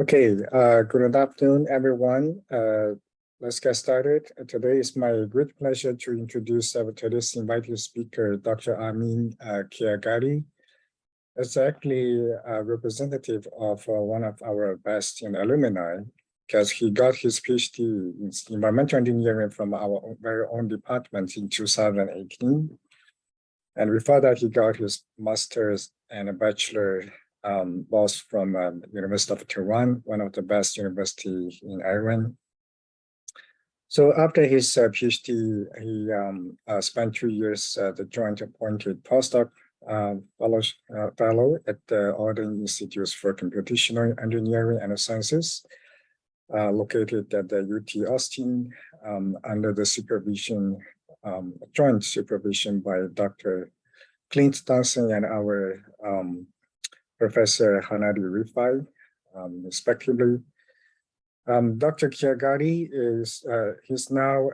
Okay, good afternoon, everyone. Let's get started. Today is my great pleasure to introduce today's invited speaker, Dr. Amin Kiagari. It's actually a representative of one of our best alumni, because he got his PhD in environmental engineering from our very own department in 2018. And before that, he got his master's and a bachelor both from University of Tehran, one of the best universities in Iran. So after his PhD, he spent 2 years the joint appointed postdoc fellow at the Orden Institutes for Computational Engineering and Sciences, located at the UT Austin, under the supervision, joint supervision by Dr. Clint Dawson and our Professor Hanadi Rifai, respectively. Dr. Kiagari is he's now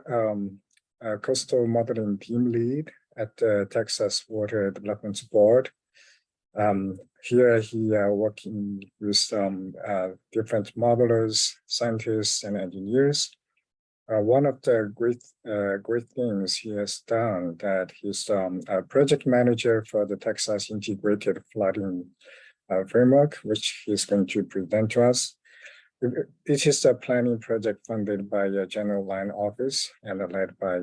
a coastal modeling team lead at the Texas Water Development Board. Here he working with different modelers, scientists, and engineers. One of the great things he has done that he's a project manager for the Texas Integrated Flooding Framework, which he's going to present to us. It is a planning project funded by the General Line Office and led by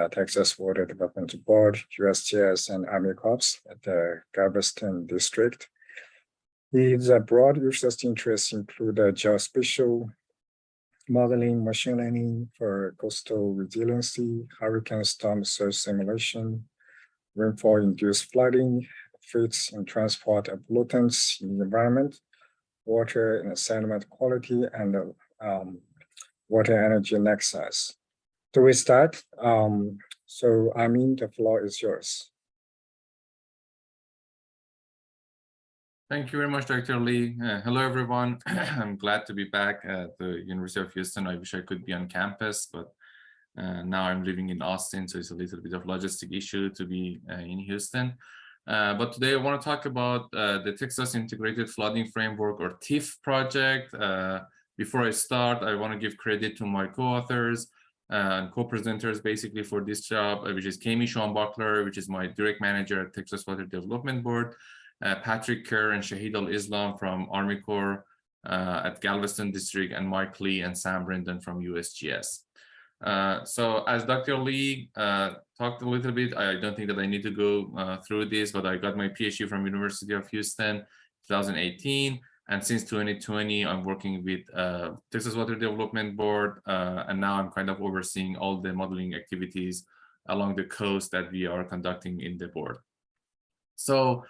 Texas Water Development Board, USGS, and Army Corps at the Galveston District. His broad research interests include geospatial modeling, machine learning for coastal resiliency, hurricane storm surge simulation, rainfall-induced flooding, effects and transport of pollutants in the environment, water and sediment quality, and water energy nexus. So we start. So Amin, the floor is yours. Thank you very much, Dr. Lee. Hello, everyone. I'm glad to be back at the University of Houston. I wish I could be on campus, but now I'm living in Austin, so it's a little bit of logistic issue to be in Houston. But today I want to talk about the Texas Integrated Flooding Framework, or TIF project. Before I start, I want to give credit to my co-authors and co-presenters basically for this job, which is Kami Schonbachler, which is my direct manager at Texas Water Development Board, Patrick Kerr and Shahid Al-Islam from Army Corps at Galveston District, and Mike Lee and Sam Brendan from USGS. So as Dr. Lee talked a little bit, I don't think that I need to go through this, but I got my PhD from University of Houston 2018. And since 2020, I'm working with Texas Water Development Board. And now I'm kind of overseeing all the modeling activities along the coast that we are conducting in the board. So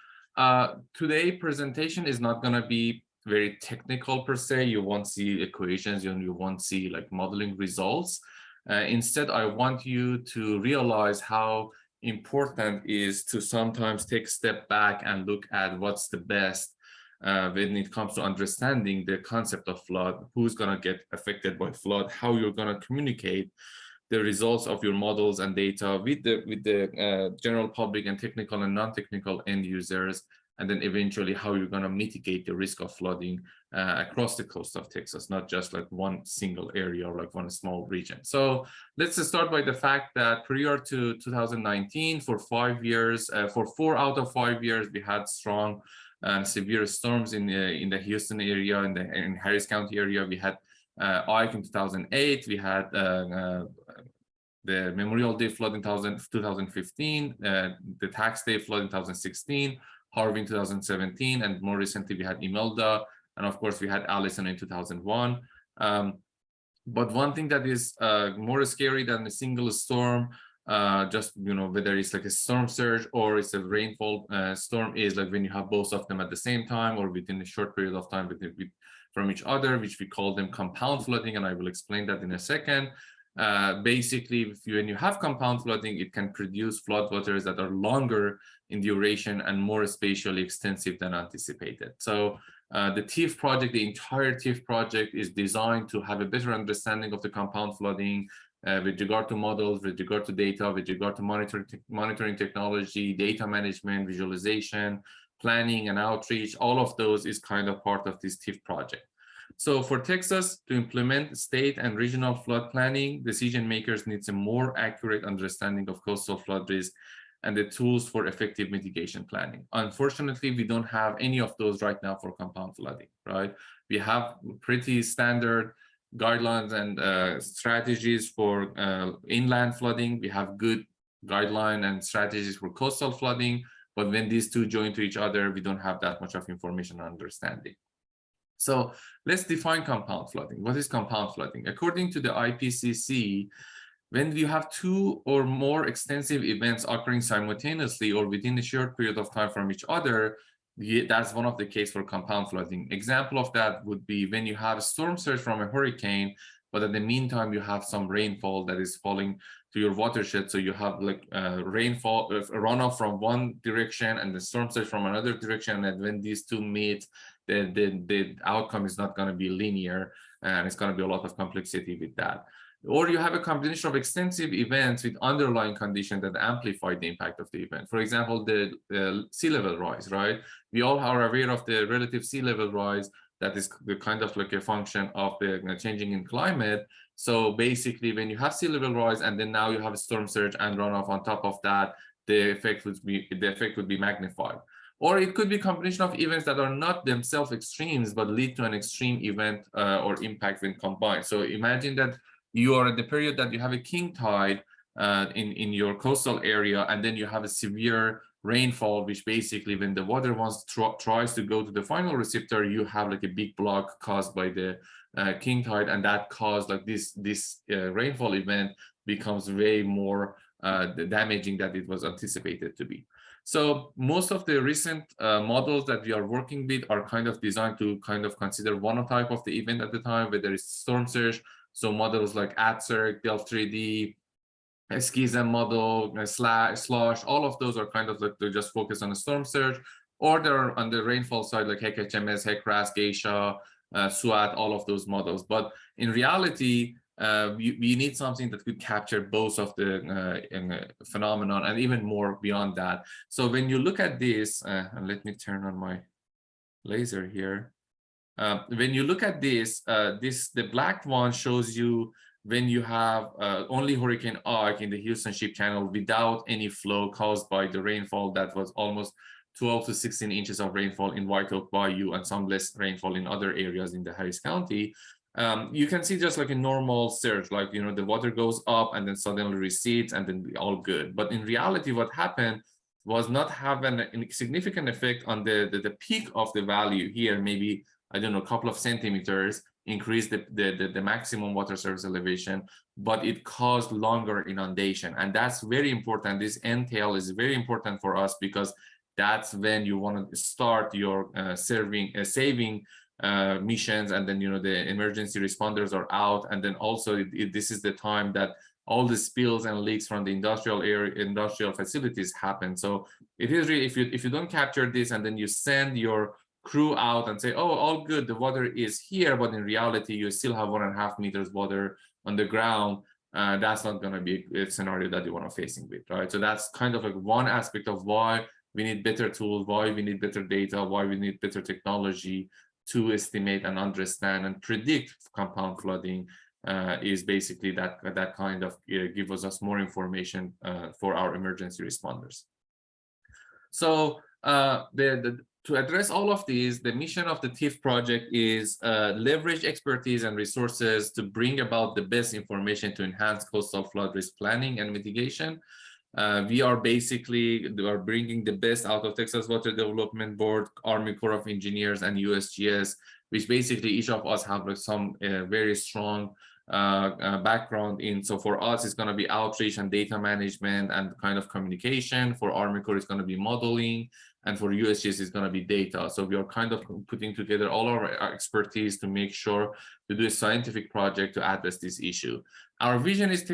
today's presentation is not going to be very technical per se. You won't see equations, you won't see like modeling results. Instead, I want you to realize how important it is to sometimes take a step back and look at what's the best when it comes to understanding the concept of flood, who's going to get affected by flood, how you're going to communicate the results of your models and data with the general public and technical and non-technical end users, and then eventually how you're going to mitigate the risk of flooding across the coast of Texas, not just like one single area or like one small region. So let's start by the fact that prior to 2019, for 5 years, for 4 out of 5 years, we had strong and severe storms in the Houston area, in Harris County area. We had Ike in 2008, we had the Memorial Day flood in 2015, the Tax Day flood in 2016, Harvey in 2017, and more recently we had Imelda, and of course we had Allison in 2001. But one thing that is more scary than a single storm, just whether it's like a storm surge or it's a rainfall storm, is like when you have both of them at the same time or within a short period of time from each other, which we call them compound flooding, and I will explain that in a second. Basically, when you have compound flooding, it can produce floodwaters that are longer in duration and more spatially extensive than anticipated. So the TIF project, the entire TIF project, is designed to have a better understanding of the compound flooding with regard to models, with regard to data, with regard to monitoring technology, data management, visualization, planning and outreach. All of those is kind of part of this TIF project. So for Texas to implement state and regional flood planning, decision makers need a more accurate understanding of coastal flood risk and the tools for effective mitigation planning. Unfortunately, we don't have any of those right now for compound flooding, right? We have pretty standard guidelines and strategies for inland flooding. We have good guideline and strategies for coastal flooding, but when these two join to each other, we don't have that much of information and understanding. So let's define compound flooding. What is compound flooding? According to the IPCC, when you have two or more extensive events occurring simultaneously or within a short period of time from each other, that's one of the cases for compound flooding. Example of that would be when you have a storm surge from a hurricane, but in the meantime, you have some rainfall that is falling to your watershed. So you have like rainfall, runoff from one direction and the storm surge from another direction. And when these two meet, the outcome is not going to be linear, and it's going to be a lot of complexity with that. Or you have a combination of extensive events with underlying conditions that amplify the impact of the event. For example, the sea level rise, right? We all are aware of the relative sea level rise that is the kind of like a function of the changing in climate. So basically, when you have sea level rise and then now you have a storm surge and runoff on top of that, the effect would be magnified. Or it could be a combination of events that are not themselves extremes, but lead to an extreme event or impact when combined. So imagine that you are at the period that you have a king tide in your coastal area, and then you have a severe rainfall, which basically when the water tries to go to the final receptor, you have like a big block caused by the king tide, and that caused like this rainfall event becomes way more damaging than it was anticipated to be. So most of the recent models that we are working with are kind of designed to kind of consider one type of the event at the time, whether it's storm surge. So models like ATCIRC, Delft3D, Schism model, Slosh, all of those are kind of like they just focus on a storm surge, or they're on the rainfall side like HEC-HMS, HEC-RAS, Geisha, SWAT, all of those models. But in reality, we need something that could capture both of the phenomenon and even more beyond that. So when you look at this, and let me turn on my laser here. When you look at this, the black one shows you when you have only Hurricane Ark in the Houston Ship Channel without any flow caused by the rainfall that was almost 12 to 16 inches of rainfall in White Oak Bayou and some less rainfall in other areas in the Harris County. You can see just like a normal surge, like, you know, the water goes up and then suddenly recedes and then all good. But in reality, what happened was not having a significant effect on the peak of the value here, maybe, I don't know, a couple of centimeters, increase the maximum water surface elevation, but it caused longer inundation. And that's very important. This entail is very important for us because that's when you want to start your saving missions, and then, you know, the emergency responders are out. And then also this is the time that all the spills and leaks from the industrial facilities happen. So it is really, if you don't capture this and then you send your crew out and say, oh, all good, the water is here, but in reality you still have 1.5 meters water on the ground, that's not going to be a scenario that you want to facing with, right? So that's kind of like one aspect of why we need better tools, why we need better data, why we need better technology to estimate and understand and predict compound flooding, is basically that kind of gives us more information for our emergency responders. So to address all of these, the mission of the TIF project is leverage expertise and resources to bring about the best information to enhance coastal flood risk planning and mitigation. We are bringing the best out of Texas Water Development Board, Army Corps of Engineers, and USGS, which basically each of us have like some very strong background in. So for us, it's going to be outreach and data management and kind of communication. For Army Corps, it's going to be modeling. And for USGS, it's going to be data. So we are kind of putting together all our expertise to make sure to do a scientific project to address this issue. Our vision is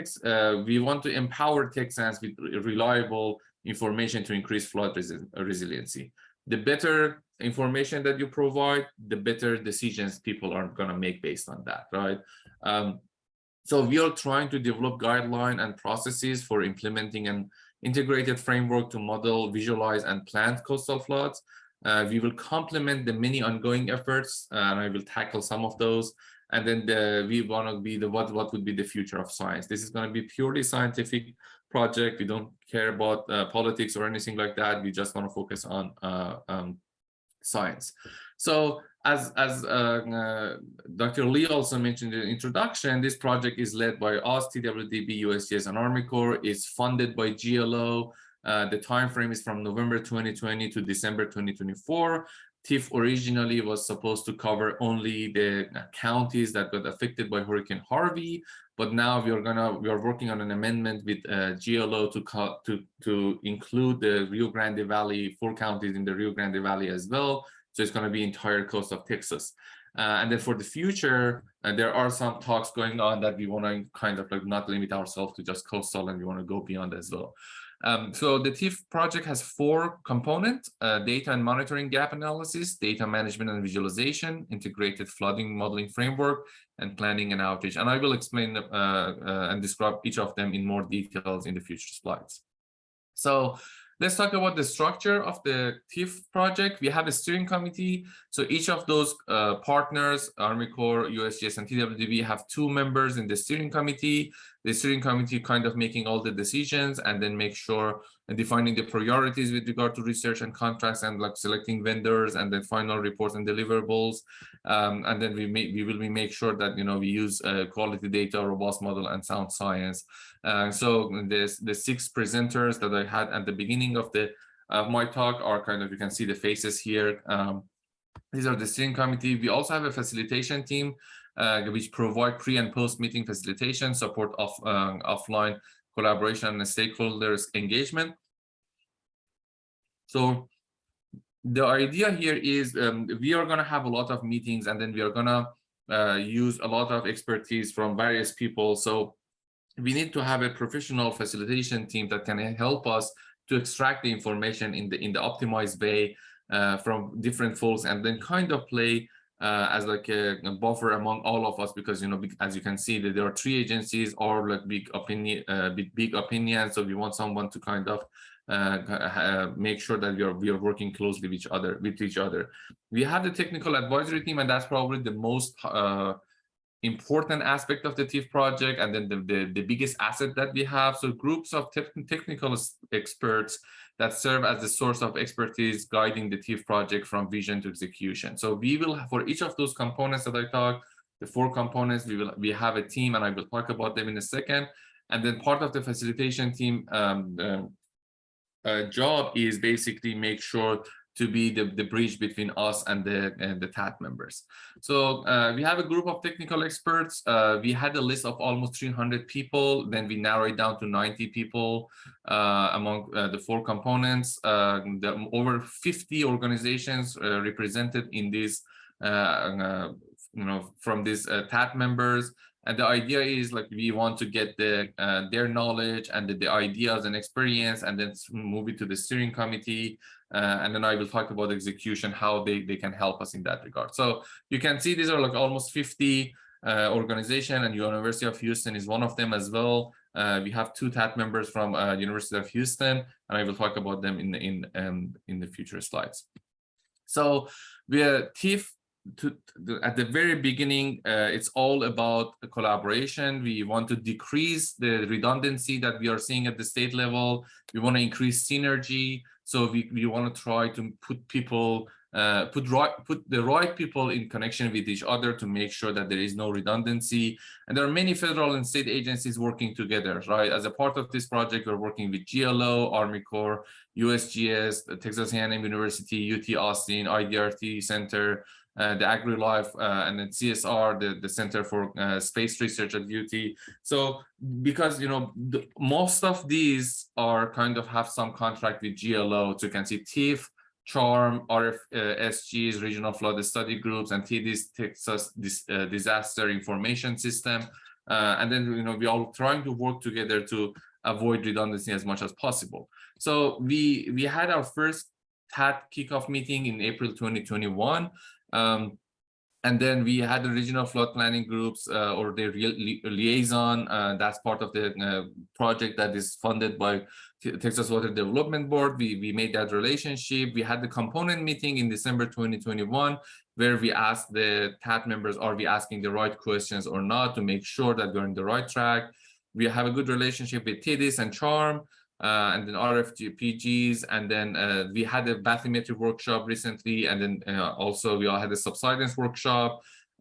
we want to empower Texans with reliable information to increase flood resiliency. The better information that you provide, the better decisions people are going to make based on that, right? So we are trying to develop guidelines and processes for implementing an integrated framework to model, visualize, and plan coastal floods. We will complement the many ongoing efforts, and I will tackle some of those. And then we want to be what would be the future of science. This is going to be purely scientific project. We don't care about politics or anything like that. We just want to focus on science. So as Dr. Lee also mentioned in the introduction, this project is led by us, TWDB, USGS, and Army Corps. It's funded by GLO. The time frame is from November 2020 to December 2024. TIF originally was supposed to cover only the counties that got affected by Hurricane Harvey, but now we are working on an amendment with GLO to include the Rio Grande Valley, 4 counties in the Rio Grande Valley as well. So it's going to be entire coast of Texas. And then for the future, there are some talks going on that we want to kind of like not limit ourselves to just coastal, and we want to go beyond as well. So the TIF project has 4 components: data and monitoring gap analysis, data management and visualization, integrated flooding modeling framework, and planning and outreach. And I will explain and describe each of them in more details in the future slides. So let's talk about the structure of the TIF project. We have a steering committee. So each of those partners, Army Corps, USGS, and TWDB, have 2 members in the steering committee. The steering committee kind of making all the decisions and then make sure and defining the priorities with regard to research and contracts and like selecting vendors and then final reports and deliverables. And then we will make sure that we use quality data, robust model, and sound science. So the 6 presenters that I had at the beginning of my talk are kind of, you can see the faces here. These are the steering committee. We also have a facilitation team which provide pre and post meeting facilitation, support of offline collaboration and stakeholders engagement. So the idea here is we are going to have a lot of meetings, and then we are going to use a lot of expertise from various people. So we need to have a professional facilitation team that can help us to extract the information in the optimized way from different folks, and then kind of play as like a buffer among all of us, because as you can see that there are 3 agencies or like big opinions. So we want someone to kind of make sure that we are working closely with each other. We have the technical advisory team, and that's probably the most important aspect of the TIF project, and then the biggest asset that we have. So groups of technical experts that serve as the source of expertise guiding the TIF project from vision to execution. So we will, for each of those components that I talked, the 4 components, we have a team, and I will talk about them in a second. And then part of the facilitation team job is basically make sure to be the bridge between us and the TAT members. So we have a group of technical experts. We had a list of almost 300 people. Then we narrowed it down to 90 people among the 4 components. Over 50 organizations represented in this, from these TAT members. And the idea is like we want to get their knowledge and the ideas and experience, and then move it to the steering committee. And then I will talk about execution, how they can help us in that regard. So you can see these are like almost 50 organizations, and University of Houston is one of them as well. We have 2 TAT members from University of Houston, and I will talk about them in the future slides. So we are TIF. At the very beginning, it's all about collaboration. We want to decrease the redundancy that we are seeing at the state level. We want to increase synergy. So we want to try to put the right people in connection with each other to make sure that there is no redundancy. And there are many federal and state agencies working together, right? As a part of this project, we're working with GLO, Army Corps, USGS, the Texas A&M University, UT Austin, IDRT Center, the AgriLife, and then CSR, the Center for Space Research at UT. So because most of these are kind of have some contract with GLO, so you can see TIF, CHARM, RFSGs, Regional Flood Study Groups, and TDIS, Texas Disaster Information System. And then we are trying to work together to avoid redundancy as much as possible. So we had our first TAT kickoff meeting in April 2021. And then we had the regional flood planning groups or the liaison. That's part of the project that is funded by Texas Water Development Board. We made that relationship. We had the component meeting in December 2021, where we asked the TAT members, are we asking the right questions or not, to make sure that we're on the right track. We have a good relationship with TIDIS and CHARM. And then RFPGs, and then we had a bathymetry workshop recently, and then also we all had a subsidence workshop,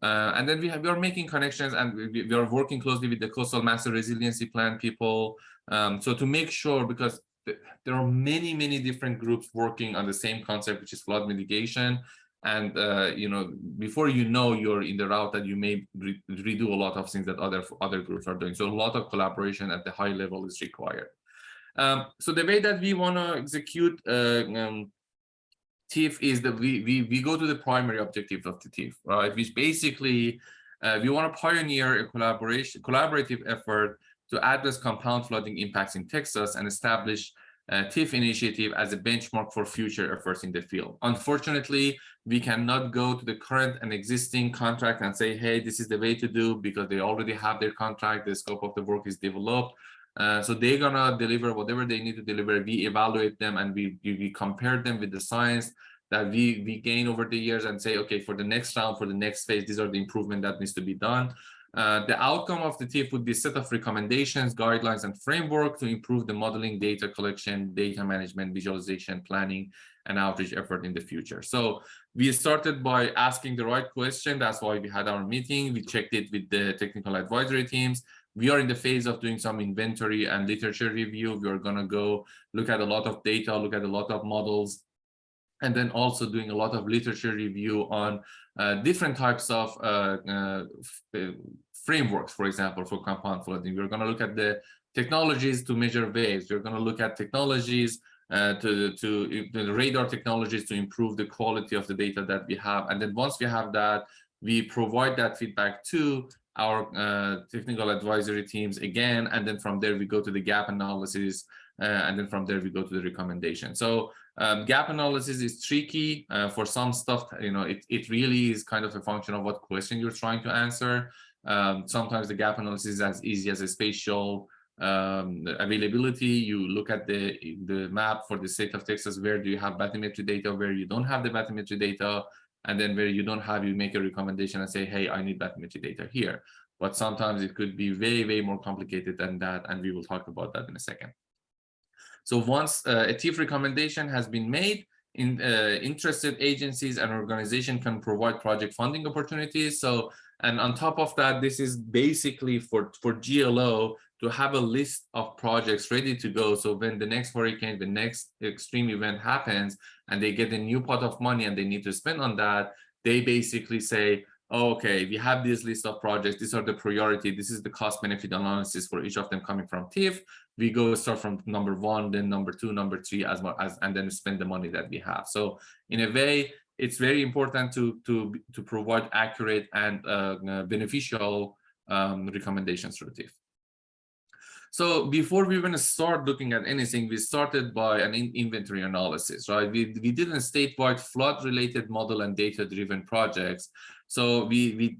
and then we are making connections, and we are working closely with the Coastal Master Resiliency Plan people, so to make sure, because there are many different groups working on the same concept, which is flood mitigation, and you know, before you know, you're in the route that you may redo a lot of things that other groups are doing. So a lot of collaboration at the high level is required. So the way that we want to execute TIF is that we go to the primary objective of the TIF, right? Which basically we want to pioneer a collaborative effort to address compound flooding impacts in Texas and establish TIF initiative as a benchmark for future efforts in the field. Unfortunately, we cannot go to the current and existing contract and say, hey, this is the way to do, because they already have their contract, the scope of the work is developed. So they're gonna deliver whatever they need to deliver. We evaluate them, and we compare them with the science that we gain over the years, and say, okay, for the next round, for the next phase, these are the improvement that needs to be done. The outcome of the TIF would be a set of recommendations, guidelines, and framework to improve the modeling, data collection, data management, visualization, planning, and outreach effort in the future. So we started by asking the right question. That's why we had our meeting. We checked it with the technical advisory teams. We are in the phase of doing some inventory and literature review. We are going to go look at a lot of data, look at a lot of models, and then also doing a lot of literature review on different types of frameworks, for example, for compound flooding. We're going to look at the technologies to measure waves. We're going to look at technologies the radar technologies to improve the quality of the data that we have. And then once we have that, we provide that feedback to our technical advisory teams again, and then from there we go to the gap analysis, and then from there we go to the recommendation. So gap analysis is tricky for some stuff. You know, it really is kind of a function of what question you're trying to answer. Sometimes the gap analysis is as easy as a spatial availability. You look at the map for the state of Texas, where do you have bathymetry data, where you don't have the bathymetry data, and then where you don't have, you make a recommendation and say, hey, I need bathymetry data here. But sometimes it could be way more complicated than that, and we will talk about that in a second. So once a TIF recommendation has been made, interested agencies and organizations can provide project funding opportunities. So, and on top of that, this is basically for GLO to have a list of projects ready to go. So when the next hurricane, the next extreme event happens, and they get a new pot of money and they need to spend on that, they basically say, oh, okay, we have this list of projects. These are the priority. This is the cost benefit analysis for each of them coming from TIF. We go start from number 1, then number 2, number 3, and then spend the money that we have. So in a way, it's very important to provide accurate and beneficial recommendations through TIF. So before we even start looking at anything, we started by an inventory analysis, right? We did a statewide flood-related model and data-driven projects. So we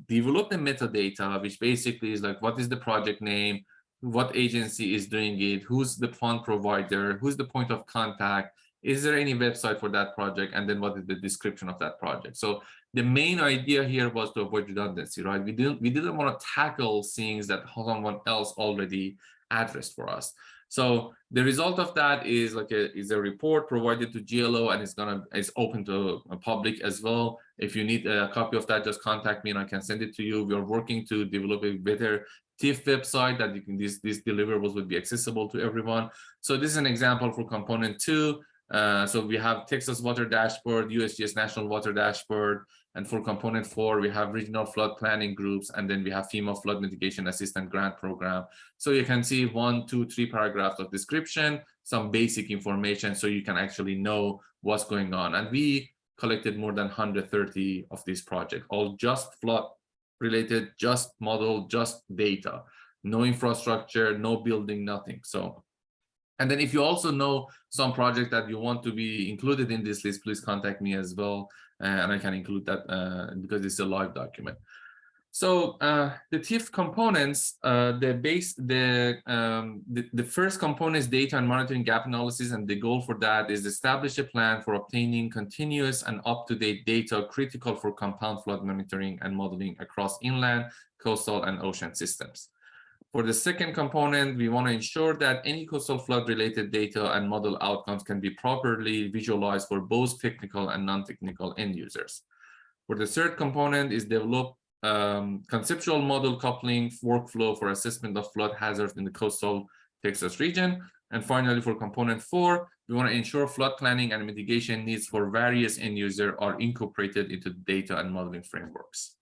developed a metadata, which basically is like, what is the project name, what agency is doing it, who's the fund provider, who's the point of contact, is there any website for that project, and then what is the description of that project. So the main idea here was to avoid redundancy, right? We didn't want to tackle things that someone else already addressed for us. So the result of that is like a report provided to GLO, and it's open to public as well. If you need a copy of that, just contact me and I can send it to you. We are working to develop a better TIF website that you can, these deliverables would be accessible to everyone. So this is an example for component 2. So we have Texas Water Dashboard, USGS National Water Dashboard, and for component 4, we have regional flood planning groups, and then we have FEMA Flood Mitigation Assistance Grant Program. So you can see 1, 2, 3 paragraphs of description, some basic information, so you can actually know what's going on. And we collected more than 130 of these projects, all just flood related, just model, just data, no infrastructure, no building, nothing. So And then if you also know some project that you want to be included in this list, please contact me as well, and I can include that because it's a live document. So the TIFF components, the first component is data and monitoring gap analysis, and the goal for that is establish a plan for obtaining continuous and up-to-date data critical for compound flood monitoring and modeling across inland, coastal, and ocean systems. For the second component, we want to ensure that any coastal flood related data and model outcomes can be properly visualized for both technical and non-technical end users. For the third component is develop conceptual model coupling workflow for assessment of flood hazards in the coastal Texas region. And finally, for component 4, we want to ensure flood planning and mitigation needs for various end users are incorporated into the data and modeling frameworks.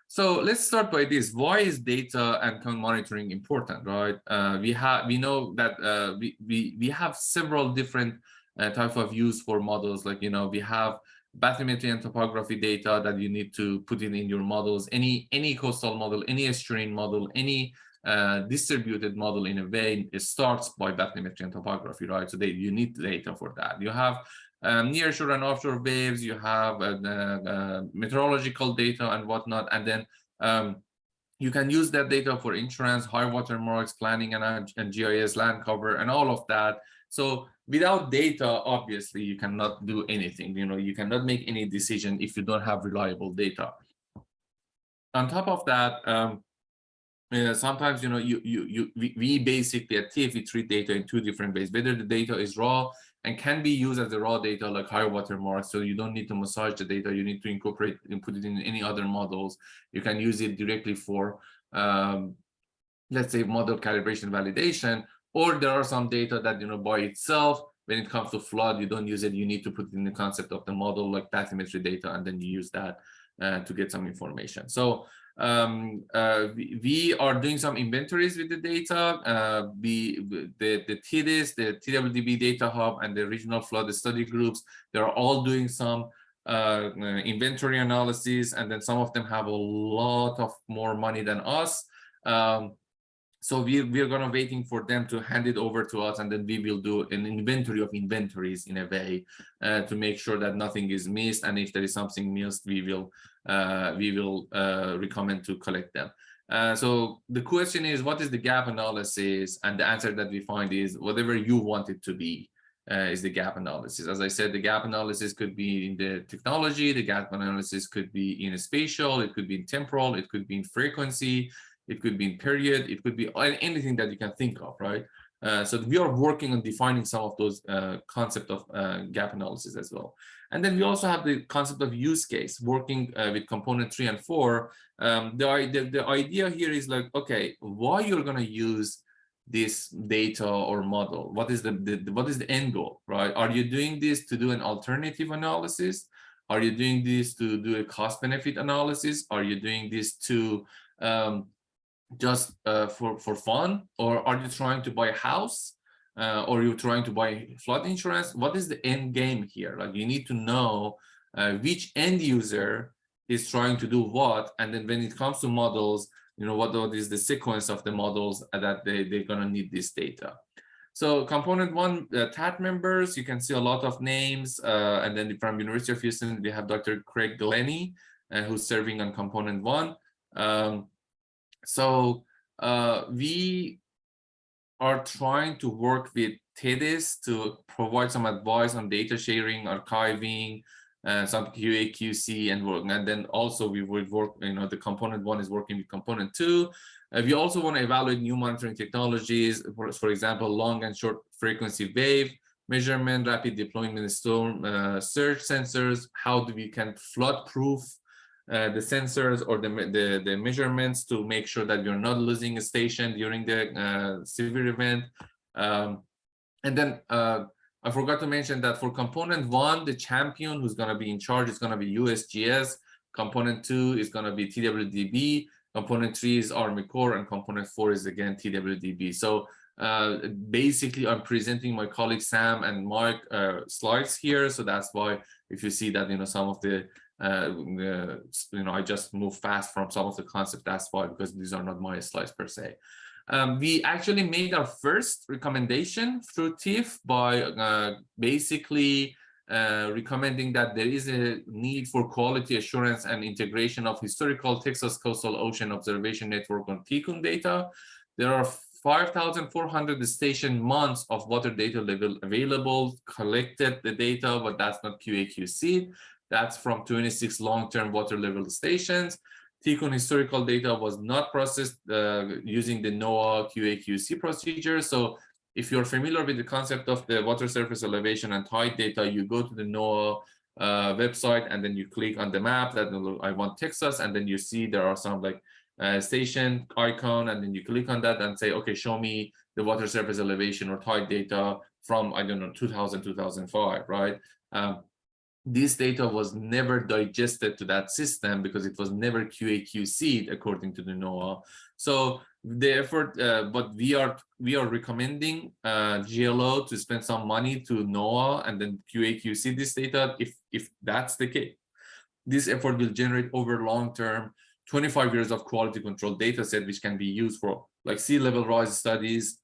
So let's start by this. Why is data and monitoring important, right? We know that we have several different types of use for models. Like, we have bathymetry and topography data that you need to put in your models. Any coastal model, any estuarine model, any distributed model in a way, it starts by bathymetry and topography, right? So you need data for that. You have nearshore and offshore waves, you have meteorological data and whatnot, and then you can use that data for insurance, high water marks, planning and GIS, land cover, and all of that. So without data, obviously, you cannot do anything. You cannot make any decision if you don't have reliable data. On top of that, sometimes we basically at TIFF we treat data in two different ways. Whether the data is raw and can be used as the raw data like high water mark, so you don't need to massage the data, you need to incorporate and put it in any other models. You can use it directly for let's say model calibration validation, or there are some data that by itself, when it comes to flood, you don't use it, you need to put it in the concept of the model like bathymetry data, and then you use that to get some information. So we are doing some inventories with the data. The TDIS, the TWDB Data Hub, and the regional flood study groups, they're all doing some inventory analysis, and then some of them have a lot of more money than us. So we're gonna waiting for them to hand it over to us, and then we will do an inventory of inventories in a way to make sure that nothing is missed, and if there is something missed, we will recommend to collect them. So the question is, what is the gap analysis? And the answer that we find is whatever you want it to be is the gap analysis. As I said, the gap analysis could be in the technology, the gap analysis could be in a spatial, it could be in temporal, it could be in frequency, it could be in period, it could be anything that you can think of, right? So we are working on defining some of those concept of gap analysis as well. And then we also have the concept of use case, working with component 3 and 4. The idea here is like, okay, why you're gonna use this data or model? What is the end goal, right? Are you doing this to do an alternative analysis? Are you doing this to do a cost benefit analysis? Are you doing this to just for fun, or are you trying to buy a house, or you're trying to buy flood insurance? What is the end game here? Like, you need to know which end user is trying to do what, and then when it comes to models, what is the sequence of the models that they're gonna need this data. So component 1, TAT members, you can see a lot of names, and then from University of Houston, we have Dr. Craig Glennie, who's serving on component 1. So we are trying to work with TDIS to provide some advice on data sharing, archiving, some QA, QC, and work. And then also we would work, the component 1 is working with component 2. We also want to evaluate new monitoring technologies, for example, long and short frequency wave measurement, rapid deployment storm surge sensors. How we can flood proof the sensors or the measurements to make sure that you're not losing a station during the severe event. And then I forgot to mention that for component 1, the champion who's going to be in charge is going to be USGS. Component 2 is going to be TWDB. Component 3 is Army Corps, and component 4 is again TWDB. So basically, I'm presenting my colleague Sam and Mike slides here. So that's why if you see that some of the I just move fast from some of the concepts. That's why, because these are not my slides per se. We actually made our first recommendation through CIVE by basically recommending that there is a need for quality assurance and integration of historical Texas Coastal Ocean Observation Network on TCON data. There are 5,400 station months of water data level available, collected the data, but that's not QA/QC. That's from 26 long-term water level stations. TCON historical data was not processed using the NOAA QA/QC procedure. So if you're familiar with the concept of the water surface elevation and tide data, you go to the NOAA website and then you click on the map that I want Texas, and then you see there are some like station icon, and then you click on that and say, okay, show me the water surface elevation or tide data from, I don't know, 2000, 2005, right? This data was never digested to that system because it was never QA/QC'd according to the NOAA. So the effort, but we are recommending GLO to spend some money to NOAA and then QA/QC this data. If that's the case, this effort will generate over long-term 25 years of quality control data set, which can be used for like sea level rise studies,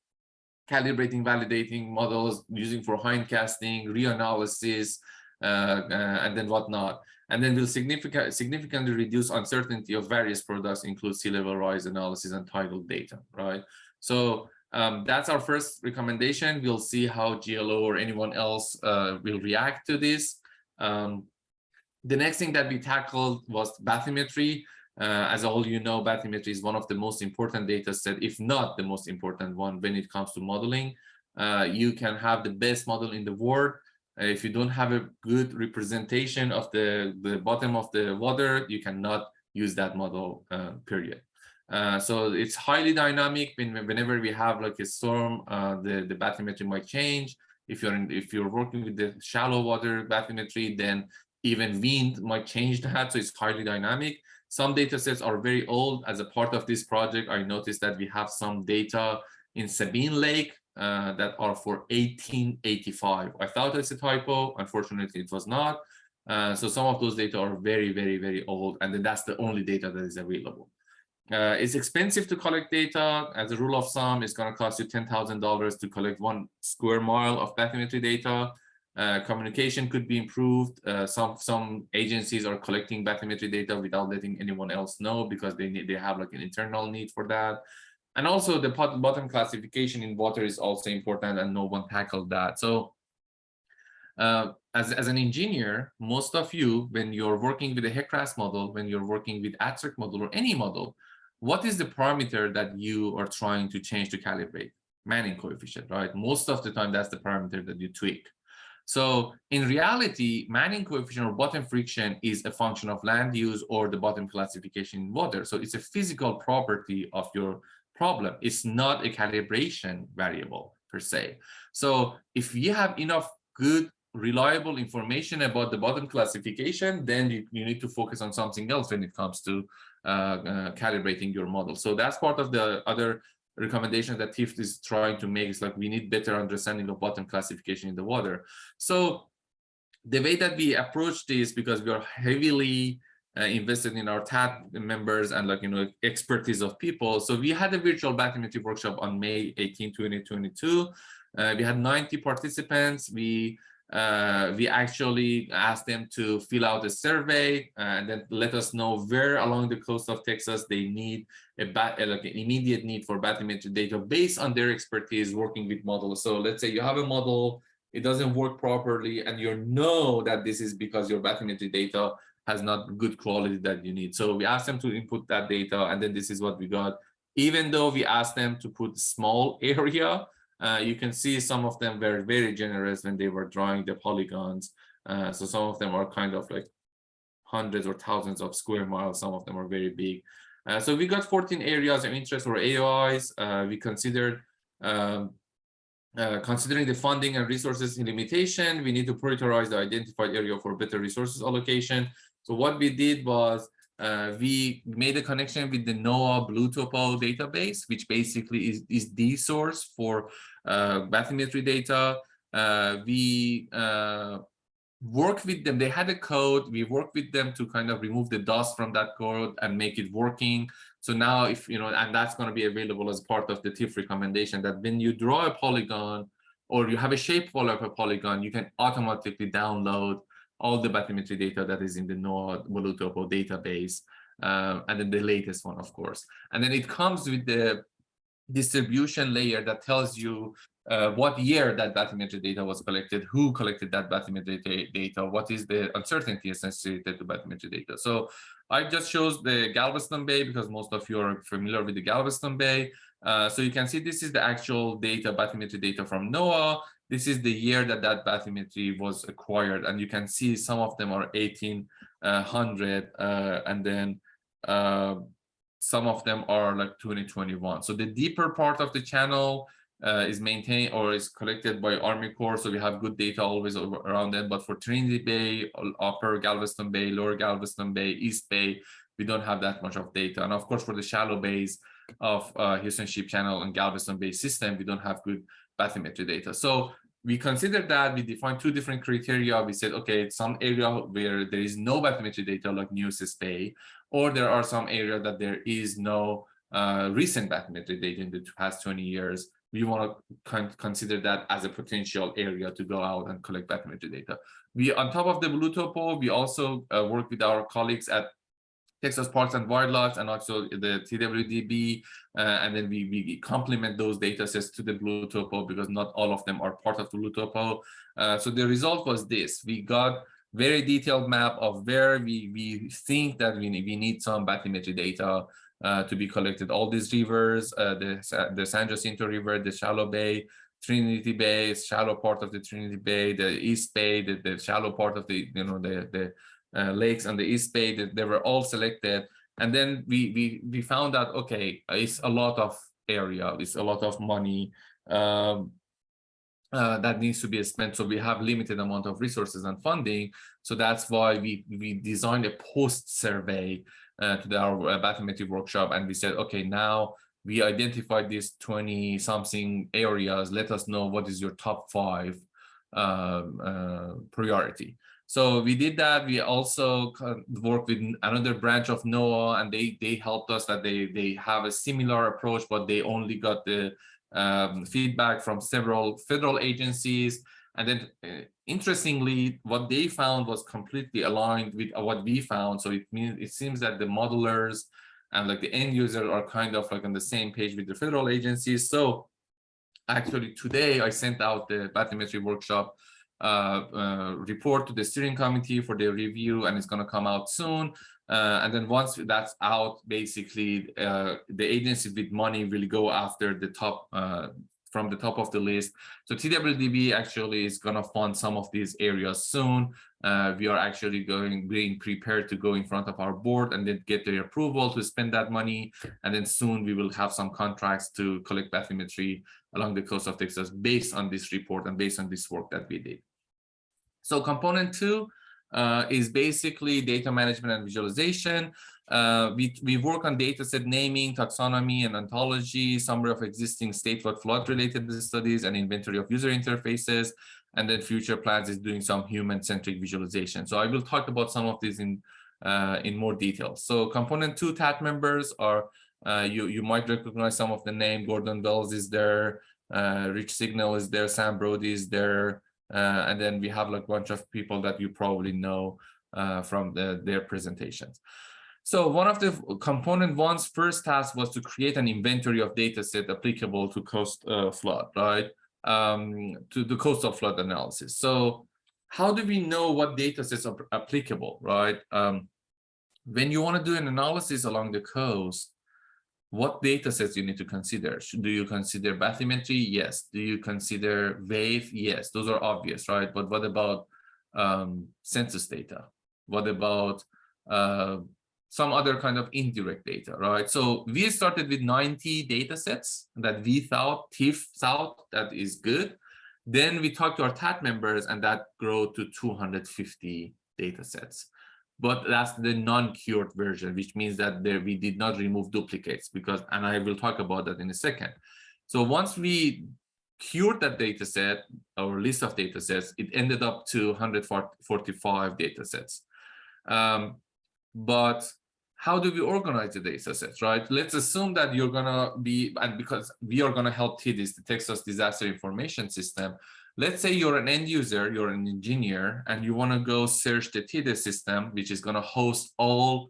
calibrating, validating models, using for hindcasting, reanalysis, and then whatnot. And then will significantly reduce uncertainty of various products, include sea level rise analysis and tidal data, right? So that's our first recommendation. We'll see how GLO or anyone else will react to this. The next thing that we tackled was bathymetry. As all you know, bathymetry is one of the most important data set, if not the most important one when it comes to modeling. You can have the best model in the world. If you don't have a good representation of the bottom of the water, you cannot use that model, period. So it's highly dynamic. Whenever we have like a storm, the bathymetry might change. If you're working with the shallow water bathymetry, then even wind might change that. So it's highly dynamic. Some data sets are very old. As a part of this project, I noticed that we have some data in Sabine Lake that are for 1885. I thought it's a typo. Unfortunately, it was not. So some of those data are very, very, very old, and then that's the only data that is available. It's expensive to collect data. As a rule of thumb, it's going to cost you $10,000 to collect 1 square mile of bathymetry data. Communication could be improved. Some agencies are collecting bathymetry data without letting anyone else know because they have like an internal need for that. And also the bottom classification in water is also important, and no one tackled that. So as an engineer, most of you, when you're working with a HEC-RAS model, when you're working with ATSERC model or any model, what is the parameter that you are trying to change to calibrate? Manning coefficient, right? Most of the time, that's the parameter that you tweak. So in reality, Manning coefficient or bottom friction is a function of land use or the bottom classification in water. So it's a physical property of your problem. It's not a calibration variable per se. So if you have enough good, reliable information about the bottom classification, then you need to focus on something else when it comes to calibrating your model. So that's part of the other recommendation that TIFT is trying to make, is like we need better understanding of bottom classification in the water. So the way that we approach this, because we are heavily invested in our TAT members and expertise of people. So we had a virtual bathymetry workshop on May 18, 2022. We had 90 participants. We actually asked them to fill out a survey and then let us know where along the coast of Texas they need an immediate need for bathymetry data based on their expertise working with models. So let's say you have a model, it doesn't work properly, and you know that this is because your bathymetry data has not good quality that you need. So we asked them to input that data, and then this is what we got. Even though we asked them to put small area, you can see some of them were very generous when they were drawing the polygons. So some of them are kind of like hundreds or thousands of square miles. Some of them are very big. So we got 14 areas of interest or AOIs. We considered considering the funding and resources limitation, we need to prioritize the identified area for better resources allocation. So what we did was we made a connection with the NOAA Blue Topo database, which basically is the source for bathymetry data. We worked with them. They had a code. We worked with them to kind of remove the dust from that code and make it working. So now if, and that's going to be available as part of the TIFF recommendation, that when you draw a polygon or you have a shapefile of a polygon, you can automatically download all the bathymetry data that is in the NOAA Blue Topo database, and then the latest one, of course. And then it comes with the distribution layer that tells you what year that bathymetry data was collected, who collected that bathymetry data, what is the uncertainty associated to bathymetry data. So I just chose the Galveston Bay because most of you are familiar with the Galveston Bay. So you can see this is the actual data, bathymetry data from NOAA. This is the year that that bathymetry was acquired, and you can see some of them are 1800, and then some of them are like 2021. So the deeper part of the channel is maintained or is collected by Army Corps, so we have good data always around them. But for Trinity Bay, Upper Galveston Bay, Lower Galveston Bay, East Bay, we don't have that much of data. And of course, for the shallow bays of Houston Ship Channel and Galveston Bay system, we don't have good bathymetry data. So we considered that. We defined two different criteria. We said, okay, some area where there is no bathymetry data, like Nueces Bay, or there are some area that there is no recent bathymetry data in the past 20 years. We want to consider that as a potential area to go out and collect bathymetry data. We, on top of the Blue Topo, we also work with our colleagues at Texas Parks and Wildlife and also the TWDB, and then we complement those data sets to the Blue Topo because not all of them are part of the Blue Topo. So the result was this: we got very detailed map of where we think that we need some bathymetry data to be collected. All these rivers, the San Jacinto River, the Shallow Bay, Trinity Bay, shallow part of the Trinity Bay, the East Bay, the shallow part of the lakes on the East Bay, that they were all selected. And then we found out, okay, it's a lot of area, it's a lot of money that needs to be spent. So we have limited amount of resources and funding. So that's why we designed a post survey to our bathymetry workshop, and we said, okay, now we identified these 20 something areas. Let us know what is your top 5 priority. So we did that. We also worked with another branch of NOAA, and they helped us that they have a similar approach, but they only got the feedback from several federal agencies. And then interestingly, what they found was completely aligned with what we found. So it seems that the modelers and like the end user are kind of like on the same page with the federal agencies. So actually today I sent out the bathymetry workshop report to the steering committee for their review, and it's going to come out soon. And then once that's out, basically the agency with money will go after the top from the top of the list. So TWDB actually is going to fund some of these areas soon. We are actually being prepared to go in front of our board and then get their approval to spend that money. And then soon we will have some contracts to collect bathymetry along the coast of Texas based on this report and based on this work that we did. So component 2 is basically data management and visualization. We work on data set naming, taxonomy, and ontology, summary of existing statewide flood-related studies, and inventory of user interfaces. And then future plans is doing some human-centric visualization. So I will talk about some of these in more detail. So component 2 TAT members are, you might recognize some of the name. Gordon Bells is there, Rich Signal is there, Sam Brody is there. And then we have like a bunch of people that you probably know from their presentations. So one of the component 1's first task was to create an inventory of data set applicable to coast flood, right? To the coastal flood analysis. So how do we know what data sets are applicable, right? When you want to do an analysis along the coast, what data sets you need to consider? Do you consider bathymetry? Yes. Do you consider wave? Yes. Those are obvious, right? But what about census data? What about some other kind of indirect data, right? So we started with 90 data sets that we thought, TIFF thought that is good. Then we talked to our TAT members, and that grew to 250 data sets. But that's the non-cured version, which means that we did not remove duplicates, because, and I will talk about that in a second. So once we cured that data set, our list of data sets, it ended up to 145 data sets. But how do we organize the data sets, right? Let's assume that you're gonna be, and because we are gonna help TDIS, the Texas Disaster Information System. Let's say you're an end user, you're an engineer, and you wanna go search the TDIS system, which is gonna host all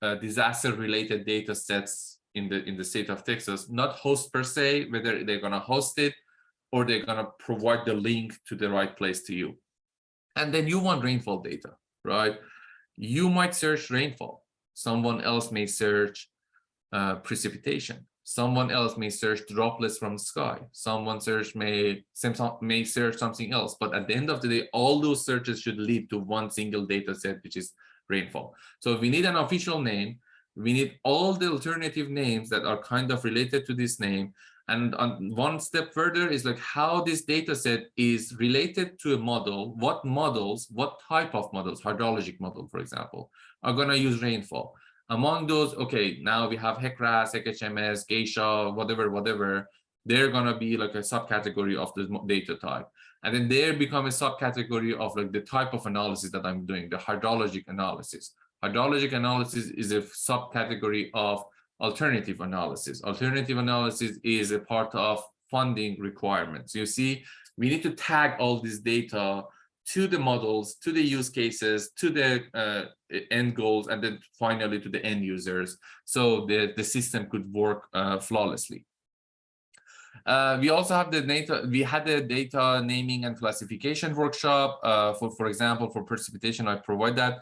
disaster-related data sets in the state of Texas, not host per se, whether they're gonna host it or they're gonna provide the link to the right place to you. And then you want rainfall data, right? You might search rainfall. Someone else may search precipitation. Someone else may search droplets from the sky. Someone may search something else. But at the end of the day, all those searches should lead to one single data set, which is rainfall. So we need an official name. We need all the alternative names that are kind of related to this name. And on one step further is like how this data set is related to a model, what models, what type of models, hydrologic model, for example, are going to use rainfall. Among those, okay, now we have HECRAS, HHMS, Geisha, whatever, they're going to be like a subcategory of the data type. And then there become a subcategory of like the type of analysis that I'm doing, the hydrologic analysis. Hydrologic analysis is a subcategory of alternative analysis. Alternative analysis is a part of funding requirements. You see, we need to tag all this data to the models, to the use cases, to the end goals, and then finally to the end users, so the system could work flawlessly. We also have the data. We had the data naming and classification workshop. For example, for precipitation, I provide that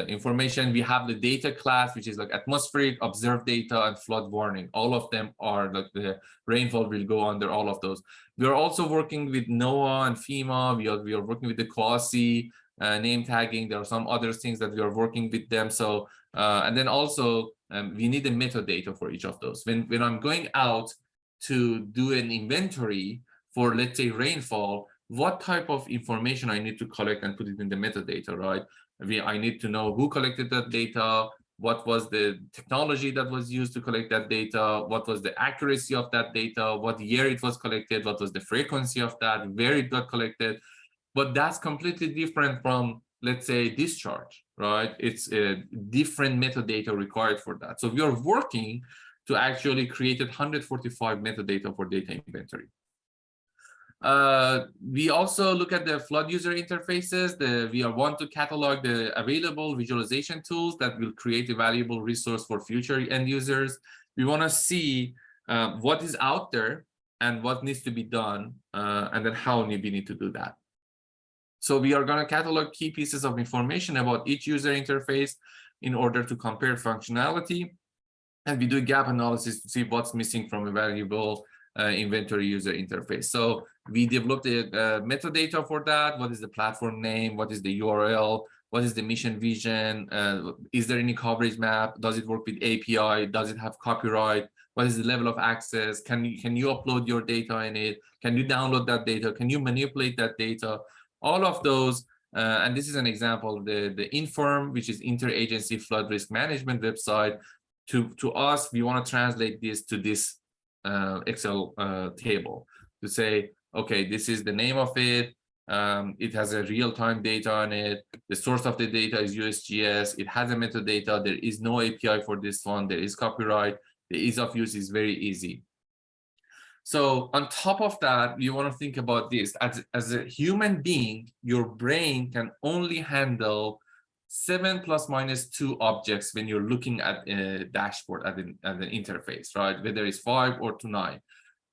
information. We have the data class, which is like atmospheric, observed data, and flood warning. All of them are like the rainfall will go under all of those. We are also working with NOAA and FEMA. We are working with the quasi name tagging. There are some other things that we are working with them. So and then also we need the metadata for each of those. When I'm going out to do an inventory for, let's say, rainfall, what type of information I need to collect and put it in the metadata, right? I need to know who collected that data, what was the technology that was used to collect that data, what was the accuracy of that data, what year it was collected, what was the frequency of that, where it got collected. But that's completely different from, let's say, discharge, right? It's a different metadata required for that. So we are working to actually create 145 metadata for data inventory. We also look at the flood user interfaces. We want to catalog the available visualization tools that will create a valuable resource for future end users. We want to see what is out there and what needs to be done, and then how we need to do that. So we are going to catalog key pieces of information about each user interface in order to compare functionality. And we do gap analysis to see what's missing from a valuable inventory user interface. So we developed the metadata for that. What is the platform name? What is the URL? What is the mission vision? Is there any coverage map? Does it work with API? Does it have copyright? What is the level of access? Can you upload your data in it? Can you download that data? Can you manipulate that data? All of those. And this is an example, the INFIRM, which is Interagency Flood Risk Management website. To us, we want to translate this to this Excel table to say, okay, this is the name of it. It has a real-time data on it. The source of the data is USGS. It has a metadata. There is no API for this one. There is copyright. The ease of use is very easy. So on top of that, you want to think about this. As a human being, your brain can only handle 7 ± 2 objects when you're looking at a dashboard, at an interface, right? Whether it's 5 or to 9.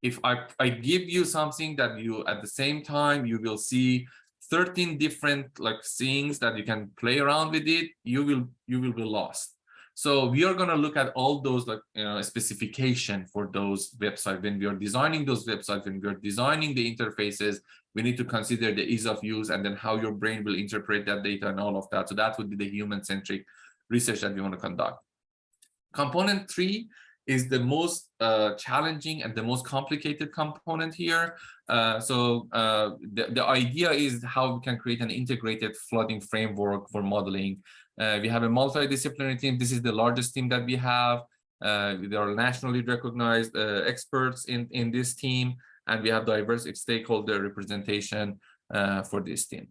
If I give you something that you, at the same time, you will see 13 different like things that you can play around with it, you will be lost. So we are going to look at all those like specification for those websites. When we are designing those websites, when we are designing the interfaces, we need to consider the ease of use and then how your brain will interpret that data and all of that. So that would be the human-centric research that we want to conduct. Component 3 is the most challenging and the most complicated component here. The idea is how we can create an integrated flooding framework for modeling. We have a multidisciplinary team. This is the largest team that we have. There are nationally recognized experts in this team, and we have diverse stakeholder representation for this team.